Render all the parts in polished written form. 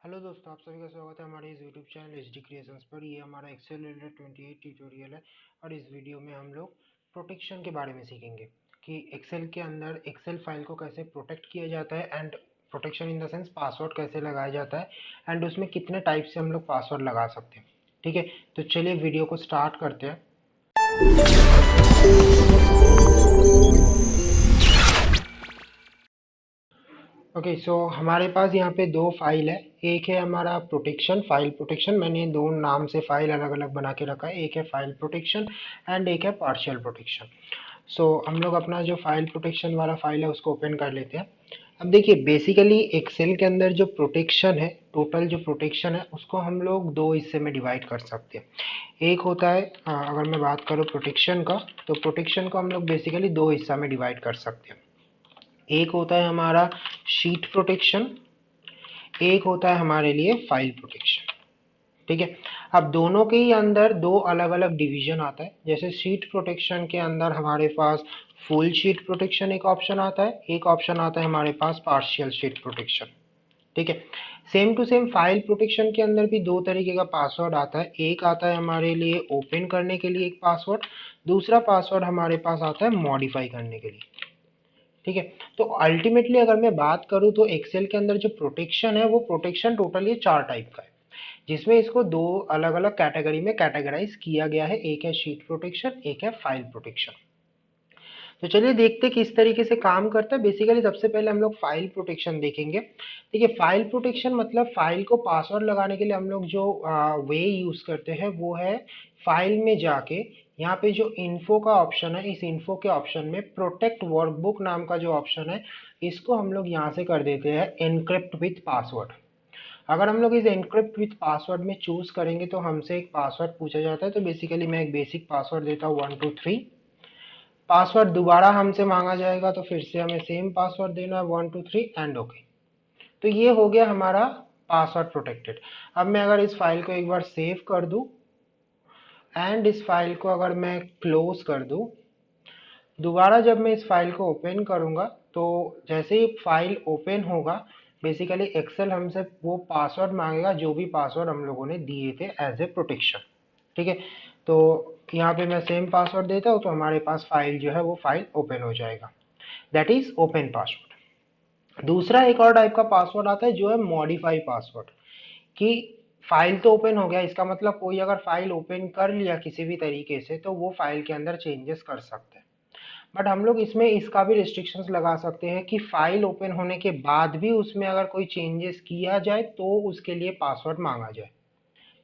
Hello दोस्तों, आप सभी का स्वागत है हमारे इस YouTube channel H D creations पर। ये हमारा एक्सेल रिलेटेड 28 ट्यूटोरियल है और इस वीडियो में हम लोग प्रोटेक्शन के बारे में सीखेंगे कि एक्सेल के अंदर एक्सेल फाइल को कैसे प्रोटेक्ट किया जाता है and protection in the sense password कैसे लगाया जाता है एंड उसमें कितने टाइप से हम लोग पासवर्ड लगा सकते हैं। ठीक है, तो चलिए वीडियो को स्टार्ट करते हैं। ओके सो हमारे पास यहाँ पे दो फाइल है। एक है हमारा प्रोटेक्शन, फाइल प्रोटेक्शन। मैंने दो नाम से फाइल अलग अलग बना के रखा है, एक है फाइल प्रोटेक्शन एंड एक है पार्शियल प्रोटेक्शन। सो हम लोग अपना जो फाइल प्रोटेक्शन वाला फाइल है उसको ओपन कर लेते हैं। अब देखिए, बेसिकली एक्सेल के अंदर जो प्रोटेक्शन है, टोटल जो प्रोटेक्शन है उसको हम लोग दो हिस्से में डिवाइड कर सकते हैं। एक होता है अगर मैं बात करूँ प्रोटेक्शन का, तो प्रोटेक्शन को हम लोग बेसिकली दो हिस्सा में डिवाइड कर सकते हैं। एक होता है हमारा शीट प्रोटेक्शन, एक होता है हमारे लिए फाइल प्रोटेक्शन। ठीक है, अब दोनों के ही अंदर दो अलग अलग डिवीजन आता है। जैसे शीट प्रोटेक्शन के अंदर हमारे पास फुल शीट प्रोटेक्शन एक ऑप्शन आता है, एक ऑप्शन आता है हमारे पास पार्शियल शीट प्रोटेक्शन। ठीक है, same to same file protection के अंदर भी दो तरीके का पासवर्ड आता है। एक आता है हमारे लिए ओपन करने के लिए एक पासवर्ड, दूसरा पासवर्ड हमारे पास आता है मॉडिफाई करने के लिए। ठीक है, तो अल्टीमेटली अगर मैं बात करूं तो एक्सेल के अंदर जो प्रोटेक्शन है वो प्रोटेक्शन टोटली चार टाइप का है, जिसमें इसको दो अलग अलग कैटेगरी में कैटेगराइज किया गया है। एक है शीट प्रोटेक्शन, एक है फाइल प्रोटेक्शन। तो चलिए देखते हैं किस तरीके से काम करता है। बेसिकली सबसे पहले हम लोग फाइल प्रोटेक्शन देखेंगे। देखिए, फाइल प्रोटेक्शन मतलब फाइल को पासवर्ड लगाने के लिए हम लोग जो वे यूज करते हैं वो है फाइल में जाके यहाँ पे जो इन्फो का ऑप्शन है, इस इन्फो के ऑप्शन में प्रोटेक्ट वर्कबुक नाम का जो ऑप्शन है, इसको हम लोग यहाँ से कर देते हैं एनक्रिप्ट विथ पासवर्ड। अगर हम लोग इस एनक्रिप्ट विथ पासवर्ड में चूज करेंगे तो हमसे एक पासवर्ड पूछा जाता है। तो बेसिकली मैं एक बेसिक पासवर्ड देता हूँ 123। पासवर्ड दोबारा हमसे मांगा जाएगा तो फिर से हमें सेम पासवर्ड देना है 123 एंड ओके। तो ये हो गया हमारा पासवर्ड प्रोटेक्टेड। अब मैं अगर इस फाइल को एक बार सेव कर दूं एंड इस फाइल को अगर मैं क्लोज कर दूं, दोबारा जब मैं इस फाइल को ओपन करूंगा तो जैसे ही फाइल ओपन होगा बेसिकली एक्सेल हमसे वो पासवर्ड मांगेगा जो भी पासवर्ड हम लोगों ने दिए थे एज ए प्रोटेक्शन। ठीक है, तो यहाँ पे मैं सेम पासवर्ड देता हूँ तो हमारे पास फाइल जो है वो फाइल ओपन हो जाएगा। That is open password. दूसरा एक और टाइप का पासवर्ड आता है जो है मॉडिफाई पासवर्ड, कि फाइल तो ओपन हो गया, इसका मतलब कोई अगर फाइल ओपन कर लिया किसी भी तरीके से तो वो फाइल के अंदर चेंजेस कर सकते हैं। बट हम लोग इसमें इसका भी रिस्ट्रिक्शंस लगा सकते हैं कि फाइल ओपन होने के बाद भी उसमें अगर कोई चेंजेस किया जाए तो उसके लिए पासवर्ड मांगा जाए।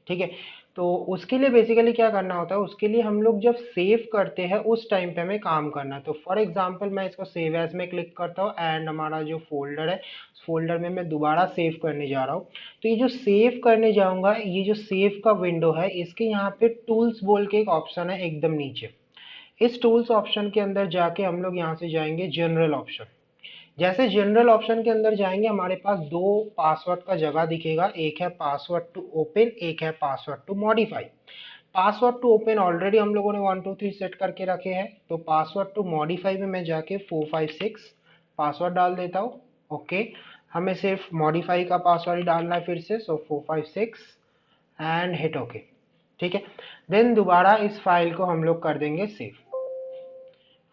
ठीक है, तो उसके लिए बेसिकली क्या करना होता है, उसके लिए हम लोग जब सेव करते हैं उस टाइम पे हमें काम करना है। तो फॉर एग्जांपल मैं इसको सेव एज में क्लिक करता हूँ एंड हमारा जो फोल्डर है उस फोल्डर में मैं दोबारा सेव करने जा रहा हूँ। तो ये जो सेव करने जाऊंगा, ये जो सेव का विंडो है इसके यहाँ पे टूल्स बोल के एक ऑप्शन है एकदम नीचे। इस टूल्स ऑप्शन के अंदर जाके हम लोग यहाँ से जाएंगे जनरल ऑप्शन। जैसे जनरल ऑप्शन के अंदर जाएंगे हमारे पास दो पासवर्ड का जगह दिखेगा, एक है पासवर्ड टू ओपन, एक है password to modify. Password to open already हम लोगों ने 123 सेट करके रखे हैं, तो पासवर्ड टू मॉडिफाई में मैं जाके 456 पासवर्ड डाल देता हूँ। ओके, हमें सिर्फ मॉडिफाई का पासवर्ड ही डालना है फिर से, सो 456 एंड हिट ओके। ठीक है, देन दोबारा इस फाइल को हम लोग कर देंगे सेव।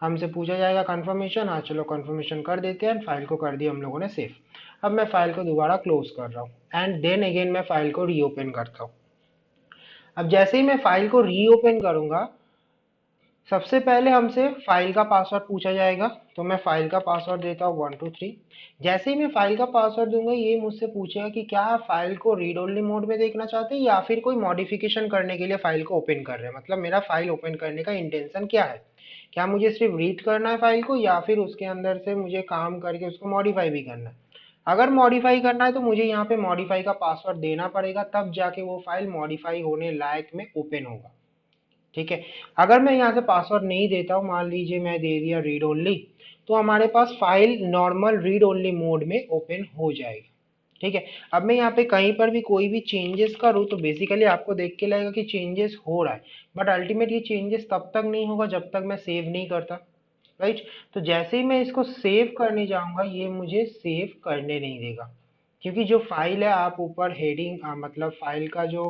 हमसे पूछा जाएगा कंफर्मेशन, हाँ चलो कंफर्मेशन कर देते हैं। फाइल को कर दिया हम लोगों ने सेव। अब मैं फाइल को दोबारा क्लोज कर रहा हूँ एंड देन अगेन मैं फाइल को रीओपन करता हूँ। अब जैसे ही मैं फाइल को रीओपन करूंगा सबसे पहले हमसे फाइल का पासवर्ड पूछा जाएगा, तो मैं फाइल का पासवर्ड देता हूँ 123। जैसे ही मैं फाइल का पासवर्ड दूंगा ये मुझसे पूछेगा कि क्या आप फाइल को रीड ओनली मोड में देखना चाहते हैं या फिर कोई मॉडिफिकेशन करने के लिए फाइल को ओपन कर रहे हैं। मतलब मेरा फाइल ओपन करने का इंटेंशन क्या है, क्या मुझे सिर्फ रीड करना है फाइल को या फिर उसके अंदर से मुझे काम करके उसको मॉडिफाई भी करना है। अगर मॉडिफाई करना है तो मुझे यहाँ पे मॉडिफाई का पासवर्ड देना पड़ेगा, तब जाके वो फाइल मॉडिफाई होने लायक में ओपन होगा। ठीक है, अगर मैं यहाँ से पासवर्ड नहीं देता हूँ, मान लीजिए मैं दे दिया रीड ओनली, तो हमारे पास file normal read only mode में ओपन हो जाएगी। ठीक है, अब मैं यहाँ पे कहीं पर भी कोई भी चेंजेस करूँ तो बेसिकली आपको देख के लगेगा कि चेंजेस हो रहा है, बट अल्टीमेट ये चेंजेस तब तक नहीं होगा जब तक मैं सेव नहीं करता। राइट, तो जैसे ही मैं इसको सेव करने जाऊंगा ये मुझे सेव करने नहीं देगा। क्योंकि जो फाइल है आप ऊपर हेडिंग मतलब फाइल का जो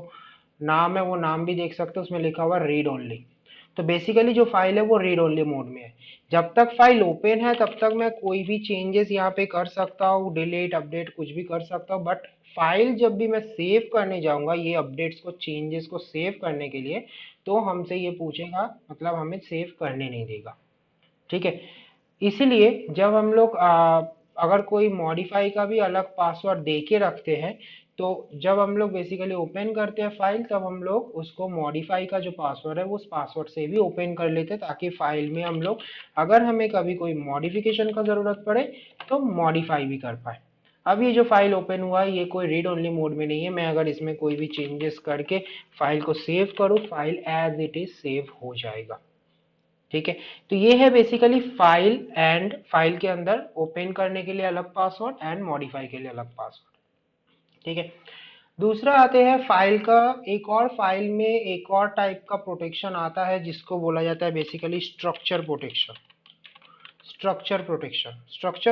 नाम है वो नाम भी देख सकते हो, उसमें लिखा हुआ रीड ओनली। तो बेसिकली जो फाइल है वो रीड ओनली मोड में है। जब तक फाइल ओपन है तब तक मैं कोई भी चेंजेस यहाँ पे कर सकता हूँ, डिलीट अपडेट कुछ भी कर सकता हूँ, बट फाइल जब भी मैं सेव करने जाऊंगा ये अपडेट्स को चेंजेस को सेव करने के लिए, तो हमसे ये पूछेगा, मतलब हमें सेव करने नहीं देगा। ठीक है, इसीलिए जब हम लोग अगर कोई मॉडिफाई का भी अलग पासवर्ड दे के रखते हैं, तो जब हम लोग बेसिकली ओपन करते हैं फाइल तब हम लोग उसको मॉडिफाई का जो पासवर्ड है वो उस पासवर्ड से भी ओपन कर लेते हैं, ताकि फाइल में हम लोग अगर हमें कभी कोई मॉडिफिकेशन का ज़रूरत पड़े तो मॉडिफाई भी कर पाए। अब ये जो फाइल ओपन हुआ है ये कोई रीड ओनली मोड में नहीं है, मैं अगर इसमें कोई भी चेंजेस करके फाइल को सेव करूँ file as it is save हो जाएगा। ठीक है, तो ये है बेसिकली फाइल, एंड फाइल के अंदर ओपन करने के लिए अलग पासवर्ड एंड मॉडिफाई के लिए अलग पासवर्ड। ठीक है, दूसरा आते हैं फाइल का, एक और फाइल में एक और टाइप का प्रोटेक्शन आता है जिसको बोला जाता है basically structure protection. Structure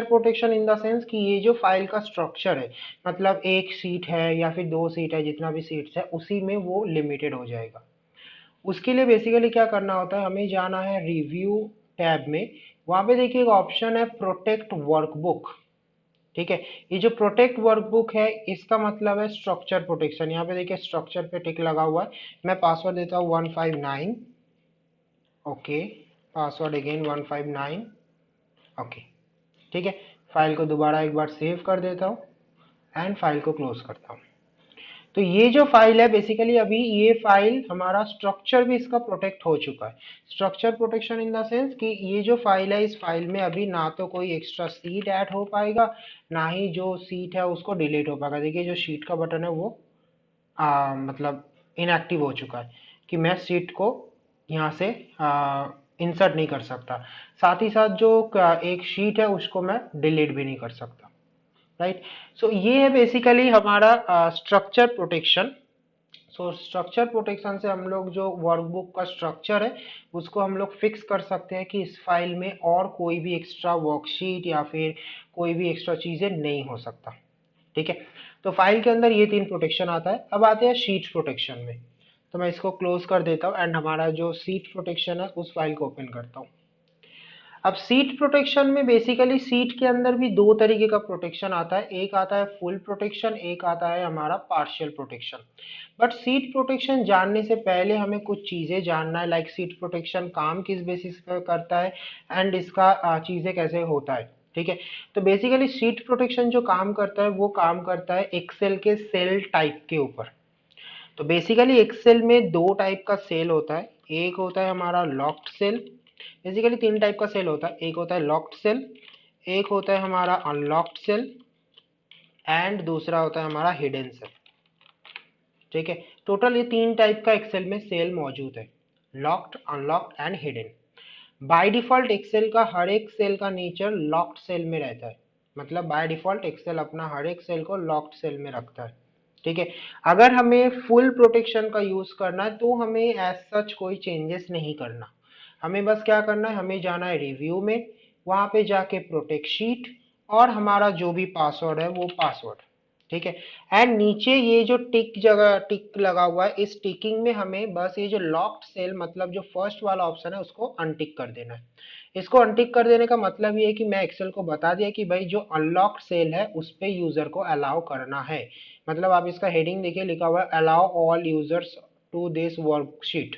protection in the sense कि ये जो फाइल का स्ट्रक्चर है, मतलब एक सीट है या फिर दो सीट है, जितना भी सीट्स है उसी में वो लिमिटेड हो जाएगा। उसके लिए बेसिकली क्या करना होता है, हमें जाना है रिव्यू टैब में, वहां पे देखिए एक ऑप्शन है प्रोटेक्ट वर्कबुक। ठीक है, ये जो प्रोटेक्ट वर्कबुक है इसका मतलब है स्ट्रक्चर प्रोटेक्शन। यहाँ पे देखिए स्ट्रक्चर पे टिक लगा हुआ है, मैं पासवर्ड देता हूँ 159, ओके, पासवर्ड अगेन 159, ओके। ठीक है, फाइल को दोबारा एक बार सेव कर देता हूँ एंड फाइल को क्लोज करता हूँ। तो ये जो फाइल है बेसिकली अभी ये फाइल हमारा स्ट्रक्चर भी इसका प्रोटेक्ट हो चुका है। Structure protection in the sense कि ये जो फाइल है इस फाइल में अभी ना तो कोई एक्स्ट्रा सीट ऐड हो पाएगा, ना ही जो सीट है उसको डिलीट हो पाएगा। देखिए जो शीट का बटन है वो मतलब इनएक्टिव हो चुका है कि मैं सीट को यहाँ से इंसर्ट नहीं कर सकता। साथ ही साथ जो एक शीट है उसको मैं डिलीट भी नहीं कर सकता। राइट, सो ये है बेसिकली हमारा structure protection. So structure protection से हम लोग जो वर्कबुक का स्ट्रक्चर है उसको हम लोग फिक्स कर सकते हैं कि इस फाइल में और कोई भी एक्स्ट्रा वर्कशीट या फिर कोई भी एक्स्ट्रा चीजें नहीं हो सकता। ठीक है, तो फाइल के अंदर ये तीन प्रोटेक्शन आता है। अब आते हैं शीट प्रोटेक्शन में, तो मैं इसको क्लोज कर देता हूँ एंड हमारा जो सीट प्रोटेक्शन है उस फाइल को ओपन करता हूँ। अब सीट प्रोटेक्शन में बेसिकली सीट के अंदर भी दो तरीके का प्रोटेक्शन आता है, एक आता है फुल प्रोटेक्शन, एक आता है हमारा partial protection. But seat protection जानने से पहले हमें कुछ चीजें जानना है, लाइक सीट प्रोटेक्शन काम किस बेसिस पर करता है एंड इसका चीजें कैसे होता है। ठीक है, तो बेसिकली सीट प्रोटेक्शन जो काम करता है वो काम करता है एक्सेल के सेल टाइप के ऊपर। तो बेसिकली एक्सेल में दो टाइप का सेल होता है, एक होता है हमारा लॉक्ड सेल। बेसिकली तीन टाइप का सेल होता है, एक होता है लॉक्ड सेल, एक होता है हमारा अनलॉक्ड सेल एंड दूसरा होता है हमारा हिडन सेल। ठीक है, टोटल ये तीन टाइप का एक्सेल में सेल मौजूद है, locked, unlocked and hidden. By default Excel का हर एक सेल का नेचर लॉक्ड सेल में रहता है, मतलब बाय डिफॉल्ट एक्सेल अपना हर एक सेल को लॉक्ड सेल में रखता है। ठीक है, अगर हमें फुल प्रोटेक्शन का यूज करना है तो हमें एज सच कोई चेंजेस नहीं करना, हमें बस क्या करना है, हमें जाना है रिव्यू में, वहां पे जाके प्रोटेक्ट शीट और हमारा जो भी पासवर्ड है वो पासवर्ड। ठीक है, एंड नीचे ये जो टिक जगह टिक लगा हुआ है इस टिकिंग में हमें बस ये जो लॉक्ड सेल मतलब जो फर्स्ट वाला ऑप्शन है उसको अनटिक कर देना है। इसको अनटिक कर देने का मतलब ये है कि मैं एक्सेल को बता दिया कि भाई जो अनलॉक्ड सेल है उस पे यूजर को अलाउ करना है। मतलब आप इसका हेडिंग देखिए लिखा हुआ है allow all users to this worksheet.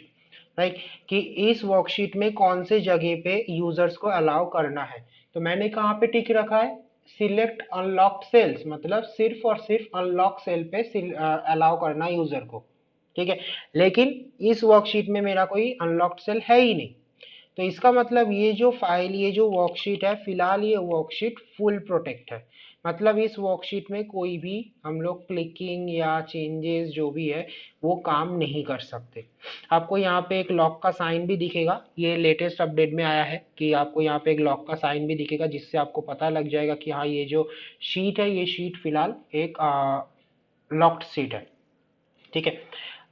Right, कि इस वर्कशीट में कौन से जगह पे यूजर्स को अलाउ करना है। तो मैंने कहाँ पे टिक रखा है, सिलेक्ट अनलॉक्ड सेल्स, मतलब सिर्फ और सिर्फ अनलॉक सेल पे अलाउ करना यूजर को। ठीक है, लेकिन इस वर्कशीट में मेरा कोई अनलॉक्ड सेल है ही नहीं, तो इसका मतलब ये जो फाइल ये जो वर्कशीट है फिलहाल ये वर्कशीट फुल प्रोटेक्ट है। मतलब इस वर्कशीट में कोई भी हम लोग क्लिकिंग या चेंजेस जो भी है वो काम नहीं कर सकते। आपको यहाँ पे एक लॉक का साइन भी दिखेगा, ये लेटेस्ट अपडेट में आया है कि आपको यहाँ पे एक लॉक का साइन भी दिखेगा जिससे आपको पता लग जाएगा कि हाँ ये जो शीट है ये शीट फिलहाल एक लॉक्ड शीट है। ठीक है,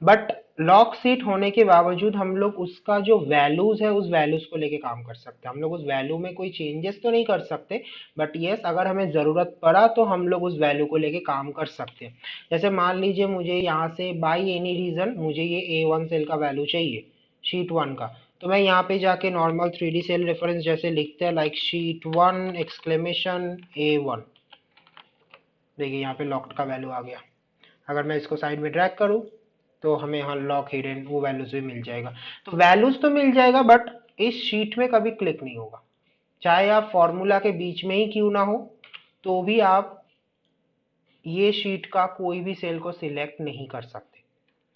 बट लॉक सीट होने के बावजूद हम लोग उसका जो वैल्यूज है उस वैल्यूज को लेके काम कर सकते हैं। हम लोग उस वैल्यू में कोई चेंजेस तो नहीं कर सकते, बट यस अगर हमें ज़रूरत पड़ा तो हम लोग उस वैल्यू को लेके काम कर सकते हैं। जैसे मान लीजिए मुझे यहाँ से बाई एनी रीज़न मुझे ये A1 सेल का वैल्यू चाहिए, शीट 1 का, तो मैं यहाँ पे जाके नॉर्मल 3D सेल रेफरेंस जैसे लिखते हैं, लाइक शीट 1 एक्सक्लेमेशन A1। देखिए यहाँ पे लॉक्ड का वैल्यू आ गया। अगर मैं इसको साइड में ड्रैग करूँ तो हमें यहाँ लॉक हिडन वो वैल्यूज भी मिल जाएगा। तो वैल्यूज तो मिल जाएगा बट इस शीट में कभी क्लिक नहीं होगा, चाहे आप फॉर्मूला के बीच में ही क्यों ना हो तो भी आप ये शीट का कोई भी सेल को सिलेक्ट नहीं कर सकते।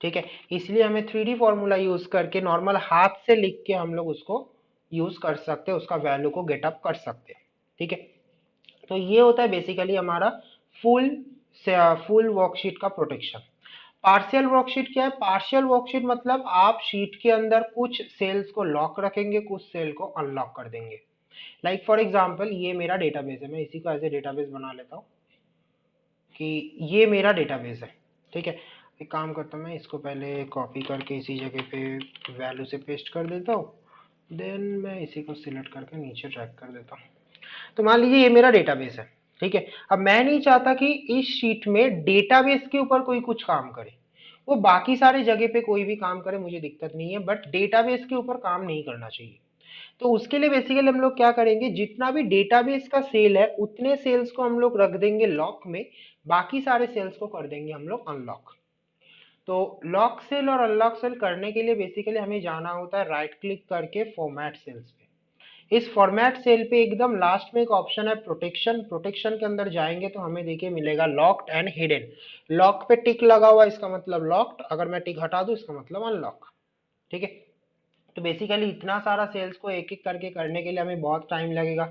ठीक है, इसलिए हमें 3D फॉर्मूला यूज करके नॉर्मल हाथ से लिख के हम लोग उसको यूज कर सकते हैं, उसका वैल्यू को गेटअप कर सकते हैं। ठीक है, तो ये होता है बेसिकली हमारा फुल फुल वर्कशीट का प्रोटेक्शन। पार्शियल वर्कशीट क्या है? पार्शियल वर्कशीट मतलब आप शीट के अंदर कुछ सेल्स को लॉक रखेंगे, कुछ सेल को अनलॉक कर देंगे। लाइक फॉर एग्जांपल ये मेरा डेटाबेस है, मैं इसी को एज ए डेटाबेस बना लेता हूँ कि ये मेरा डेटाबेस है। ठीक है, एक काम करता हूँ, मैं इसको पहले कॉपी करके इसी जगह पे वैल्यू से पेस्ट कर देता हूँ, देन मैं इसी को सिलेक्ट करके नीचे ड्रैग कर देता हूँ। तो मान लीजिए ये मेरा डेटाबेस है। ठीक है, अब मैं नहीं चाहता कि इस शीट में डेटाबेस के ऊपर कोई कुछ काम करे, वो बाकी सारे जगह पे कोई भी काम करे मुझे दिक्कत नहीं है, बट डेटाबेस के ऊपर काम नहीं करना चाहिए। तो उसके लिए बेसिकली हम लोग क्या करेंगे, जितना भी डेटाबेस का सेल है उतने सेल्स को हम लोग रख देंगे लॉक में, बाकी सारे सेल्स को कर देंगे हम लोग अनलॉक। तो लॉक सेल और अनलॉक सेल करने के लिए बेसिकली हमें जाना होता है राइट क्लिक करके फॉर्मेट सेल्स पे। इस फॉर्मेट सेल पे एकदम लास्ट में एक ऑप्शन है प्रोटेक्शन, प्रोटेक्शन के अंदर जाएंगे तो हमें देखिए मिलेगा लॉक्ड एंड हिडन। लॉक पे टिक लगा हुआ इसका मतलब लॉक्ड, अगर मैं टिक हटा दूं इसका मतलब अनलॉक। ठीक है, तो बेसिकली इतना सारा सेल्स को एक एक करके करने के लिए हमें बहुत टाइम लगेगा।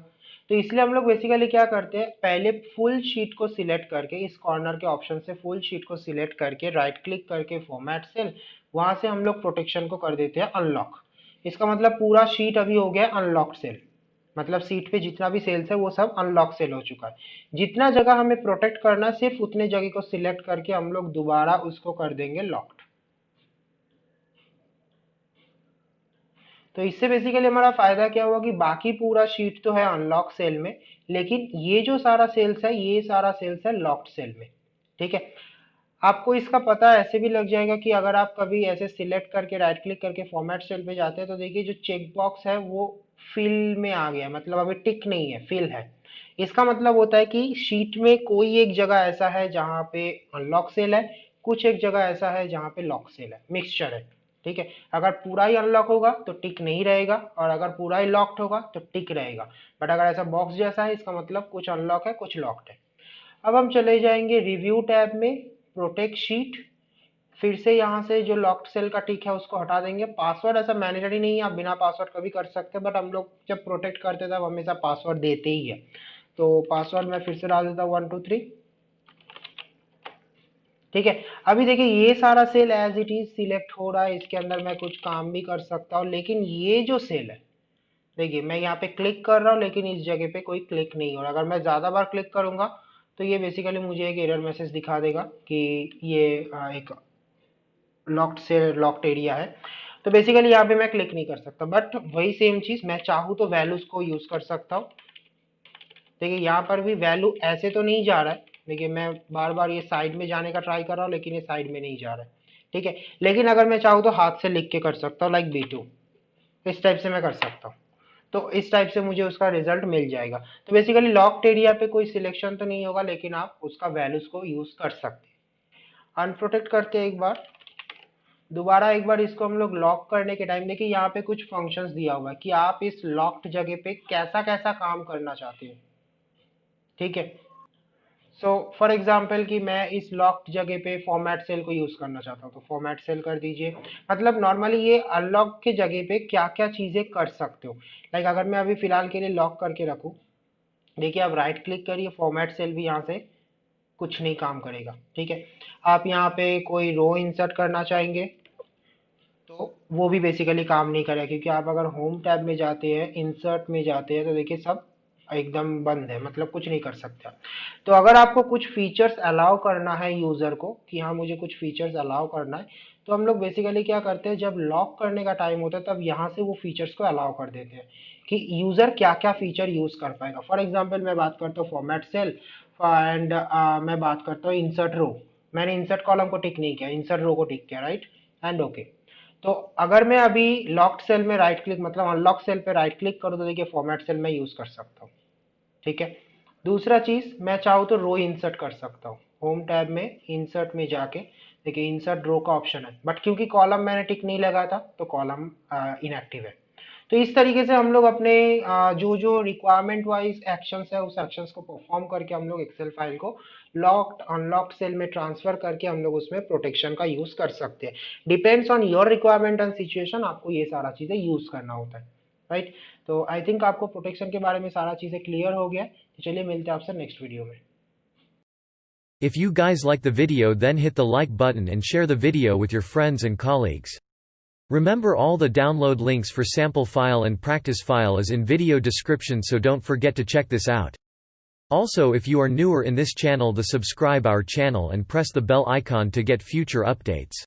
तो इसलिए हम लोग बेसिकली क्या करते हैं, पहले फुल शीट को सिलेक्ट करके इस कॉर्नर के ऑप्शन से फुल शीट को सिलेक्ट करके राइट क्लिक करके फॉर्मेट सेल, वहां से हम लोग प्रोटेक्शन को कर देते हैं अनलॉक। इसका मतलब पूरा शीट अभी हो गया अनलॉक्ड सेल, मतलब सीट पे जितना भी सेल्स है वो सब अनलॉक सेल हो चुका है। जितना जगह हमें प्रोटेक्ट करना है सिर्फ उतने जगह को सिलेक्ट करके हम लोग दोबारा उसको कर देंगे लॉक्ड। तो इससे बेसिकली हमारा फायदा क्या हुआ कि बाकी पूरा शीट तो है अनलॉक सेल में, लेकिन ये जो सारा सेल्स है ये सारा सेल्स है लॉक्ड सेल में। ठीक है, आपको इसका पता ऐसे भी लग जाएगा कि अगर आप कभी ऐसे सिलेक्ट करके राइट क्लिक करके फॉर्मेट सेल पे जाते हैं तो देखिए जो चेक बॉक्स है वो फिल में आ गया, मतलब अभी टिक नहीं है, फिल है। इसका मतलब होता है कि शीट में कोई एक जगह ऐसा है जहां पे अनलॉक सेल है, कुछ एक जगह ऐसा है जहां पे लॉक सेल है, मिक्सचर है। ठीक है, अगर पूरा ही अनलॉक होगा तो टिक नहीं रहेगा, और अगर पूरा ही लॉक्ड होगा तो टिक रहेगा। बट अगर ऐसा बॉक्स जैसा है इसका मतलब कुछ अनलॉक है कुछ लॉक्ड है। अब हम चले जाएंगे रिव्यू टैब में, प्रोटेक्ट शीट, फिर से यहाँ से जो लॉक्ड सेल का टिक है उसको हटा देंगे। पासवर्ड ऐसा मैंडेटरी नहीं है, आप बिना पासवर्ड का भी कर सकते हैं, बट हम लोग जब प्रोटेक्ट करते हैं तब हमेशा पासवर्ड देते ही है। तो पासवर्ड मैं फिर से डाल देता हूँ 123। ठीक है, अभी देखिए ये सारा cell as it is select हो रहा है, इसके अंदर मैं कुछ काम भी कर सकता हूँ, लेकिन ये जो सेल है देखिए मैं यहाँ पे क्लिक कर रहा हूँ लेकिन इस जगह पे कोई क्लिक नहीं हो रहा। अगर मैं ज़्यादा बार क्लिक करूंगा तो ये बेसिकली मुझे एक एरर मैसेज दिखा देगा कि ये एक लॉक्ड से लॉक्ड एरिया है। तो बेसिकली यहाँ पे मैं क्लिक नहीं कर सकता, बट वही सेम चीज़ मैं चाहूँ तो वैल्यूज को यूज़ कर सकता हूँ। देखिए यहाँ पर भी वैल्यू ऐसे तो नहीं जा रहा है, देखिए मैं बार बार ये साइड में जाने का ट्राई कर रहा हूँ लेकिन ये साइड में नहीं जा रहा है। ठीक है, लेकिन अगर मैं चाहूँ तो हाथ से लिख के कर सकता हूँ, लाइक B2 इस टाइप से मैं कर सकता हूँ। तो इस टाइप से मुझे उसका रिजल्ट मिल जाएगा। तो बेसिकली लॉक्ड एरिया पे कोई सिलेक्शन तो नहीं होगा लेकिन आप उसका वैल्यूज को यूज कर सकते हैं। अनप्रोटेक्ट करते हैं एक बार, दोबारा एक बार इसको हम लोग लॉक करने के टाइम देखिए यहाँ पे कुछ फंक्शंस दिया हुआ है कि आप इस लॉक्ड जगह पे कैसा कैसा काम करना चाहते हैं। ठीक है, सो फॉर एग्जाम्पल कि मैं इस लॉक्ड जगह पे फॉर्मेट सेल को यूज करना चाहता हूँ तो फॉर्मेट सेल कर दीजिए। मतलब नॉर्मली ये अनलॉक के जगह पे क्या क्या चीजें कर सकते हो, लाइक अगर मैं अभी फिलहाल के लिए लॉक करके रखूँ, देखिए आप राइट क्लिक करिए फॉर्मेट सेल भी यहाँ से कुछ नहीं काम करेगा। ठीक है, आप यहाँ पे कोई रो इंसर्ट करना चाहेंगे तो वो भी बेसिकली काम नहीं करेगा, क्योंकि आप अगर होम टैब में जाते हैं इंसर्ट में जाते हैं तो देखिए सब एकदम बंद है, मतलब कुछ नहीं कर सकते। तो अगर आपको कुछ फीचर्स अलाउ करना है यूजर को कि हाँ मुझे कुछ फीचर्स अलाउ करना है, तो हम लोग बेसिकली क्या करते हैं, जब लॉक करने का टाइम होता है तब यहाँ से वो फीचर्स को अलाउ कर देते हैं कि यूजर क्या क्या फीचर यूज कर पाएगा। फॉर एग्जाम्पल मैं बात करता हूँ फॉर्मेट सेल एंड मैं बात करता हूँ इंसर्ट रो। मैंने इंसर्ट कॉलम को टिक नहीं किया, इंसर्ट रो को टिक किया, राइट एंड ओके। तो अगर मैं अभी लॉक्ड सेल में राइट क्लिक मतलब अनलॉक सेल पे राइट क्लिक करूँ तो देखिए फॉर्मेट सेल में यूज कर सकता हूँ, ठीक है। दूसरा चीज मैं चाहूँ तो रो इंसर्ट कर सकता हूँ, होम टैब में इंसर्ट में जाके देखिए इंसर्ट रो का ऑप्शन है, बट क्योंकि कॉलम मैंने टिक नहीं लगा था तो कॉलम इनएक्टिव है। तो इस तरीके से हम लोग अपने जो जो रिक्वायरमेंट वाइज एक्शंस है उस एक्शंस को परफॉर्म करके हम लोग एक्सेल फाइल को लॉक्ड अनलॉक्ड सेल में ट्रांसफर करके हम लोग उसमें प्रोटेक्शन का यूज कर सकते हैं। Depends on your requirement and situation, आपको ये सारा चीजें यूज करना होता है, राइट। तो आई थिंक आपको प्रोटेक्शन के बारे में सारा चीजें क्लियर हो गया है। तो चलिए मिलते हैं आपसे नेक्स्ट वीडियो में। If you guys like the video, then hit the like button and share the video with your friends and colleagues. Remember, all the download links for sample file and practice file is in video description, so don't forget to check this out. Also, if you are newer in this channel, the subscribe our channel and press the bell icon to get future updates.